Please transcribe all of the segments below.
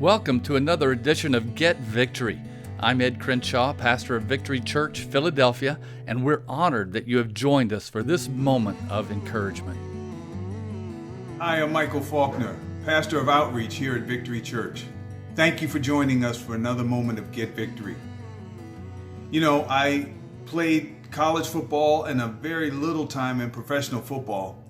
Welcome to another edition of Get Victory. I'm Ed Crenshaw, pastor of Victory Church, Philadelphia, and we're honored that you have joined us for this moment of encouragement. Hi, I'm Michael Faulkner, pastor of Outreach here at Victory Church. Thank you for joining us for another moment of Get Victory. You know, I played college football and a very little time in professional football,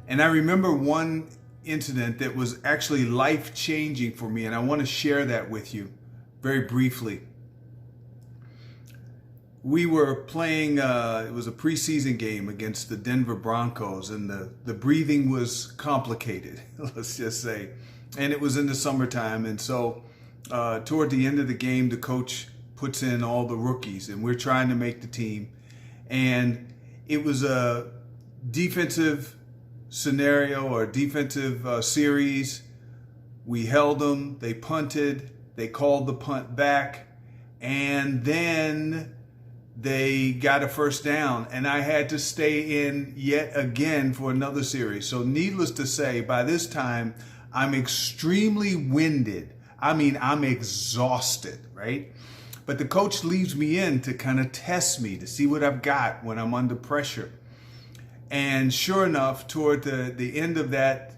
and I remember one incident that was actually life-changing for me, and I want to share that with you very briefly. We were playing, it was a preseason game against the Denver Broncos, and the breathing was complicated, let's just say. And it was in the summertime, and so toward the end of the game, the coach puts in all the rookies, and we're trying to make the team. And it was a defensive scenario or defensive series. We held them, they punted, they called the punt back, and then they got a first down, and I had to stay in yet again for another series. So needless to say, by this time, I'm extremely winded. I mean, I'm exhausted, right? But the coach leaves me in to kind of test me, to see what I've got when I'm under pressure. And sure enough, toward the end of that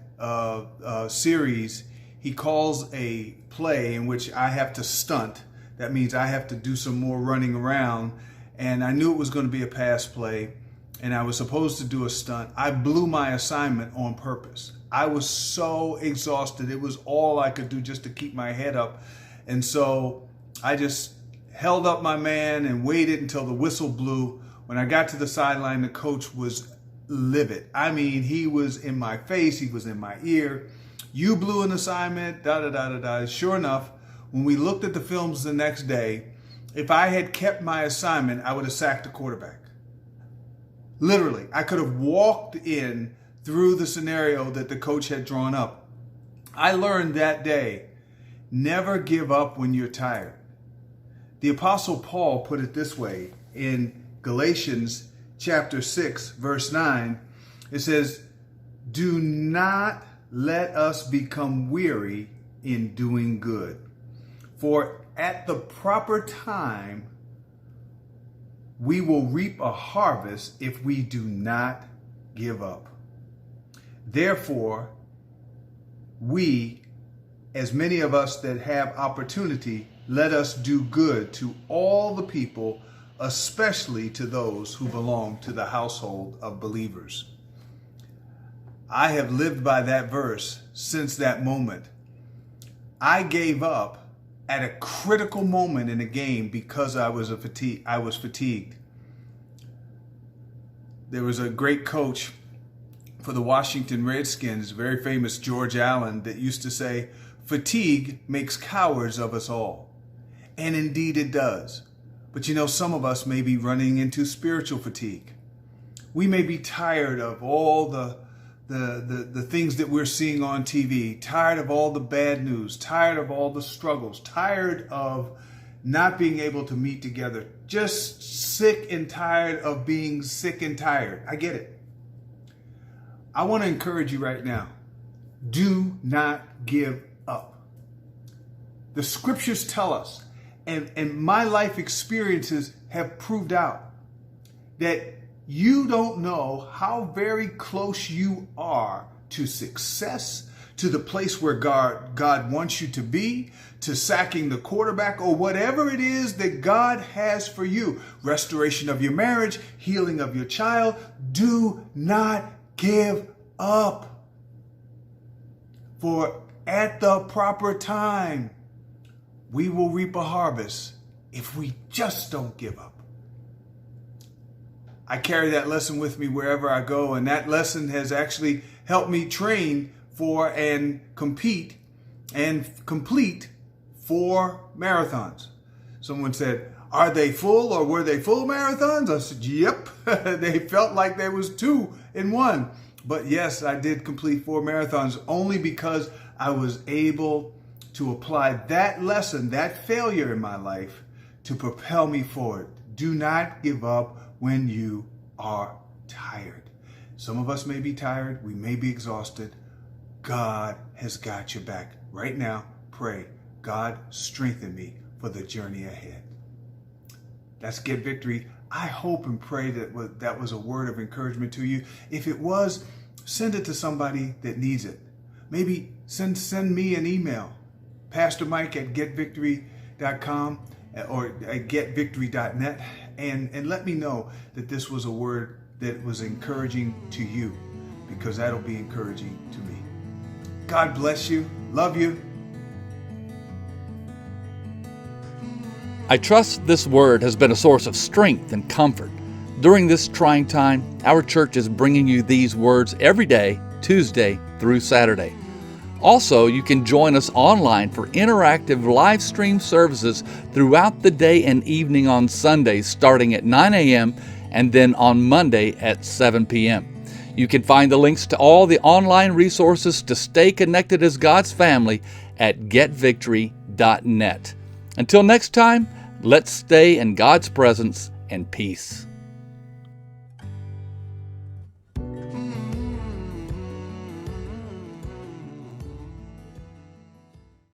series, he calls a play in which I have to stunt. That means I have to do some more running around. And I knew it was going to be a pass play, and I was supposed to do a stunt. I blew my assignment on purpose. I was so exhausted. It was all I could do just to keep my head up. And so I just held up my man and waited until the whistle blew. When I got to the sideline, the coach was livid. I mean, he was in my face, he was in my ear. You blew an assignment, da-da-da-da-da. Sure enough, when we looked at the films the next day, if I had kept my assignment, I would have sacked the quarterback. Literally, I could have walked in through the scenario that the coach had drawn up. I learned that day, never give up when you're tired. The Apostle Paul put it this way in Galatians chapter 6, verse 9. It says, "Do not let us become weary in doing good. For at the proper time, we will reap a harvest if we do not give up. Therefore, we, as many of us that have opportunity, let us do good to all the people, especially to those who belong to the household of believers." I have lived by that verse since that moment. I gave up at a critical moment in a game because I was fatigued. There was a great coach for the Washington Redskins, very famous George Allen, that used to say, "Fatigue makes cowards of us all." And indeed it does. But you know, some of us may be running into spiritual fatigue. We may be tired of all the things that we're seeing on TV, tired of all the bad news, tired of all the struggles, tired of not being able to meet together, just sick and tired of being sick and tired. I get it. I want to encourage you right now. Do not give up. The scriptures tell us, and my life experiences have proved out, that you don't know how very close you are to success, to the place where God wants you to be, to sacking the quarterback, or whatever it is that God has for you. Restoration of your marriage, healing of your child. Do not give up. For at the proper time, we will reap a harvest if we just don't give up. I carry that lesson with me wherever I go, and that lesson has actually helped me train for and compete and complete 4 marathons. Someone said, "Are they full or were they full marathons?" I said, "Yep." They felt like there was 2 in 1. But yes, I did complete 4 marathons only because I was able to apply that lesson, that failure in my life, to propel me forward. Do not give up when you are tired. Some of us may be tired. We may be exhausted. God has got your back. Right now, pray. God, strengthen me for the journey ahead. That's Get Victory. I hope and pray that was a word of encouragement to you. If it was, send it to somebody that needs it. Maybe send me an email, pastormike@getvictory.com or at getvictory.net, and let me know that this was a word that was encouraging to you, because that'll be encouraging to me. God bless you. Love you. I trust this word has been a source of strength and comfort. During this trying time, our church is bringing you these words every day, Tuesday through Saturday. Also, you can join us online for interactive live stream services throughout the day and evening on Sundays starting at 9 a.m. and then on Monday at 7 p.m. You can find the links to all the online resources to stay connected as God's family at getvictory.net. Until next time, let's stay in God's presence and peace.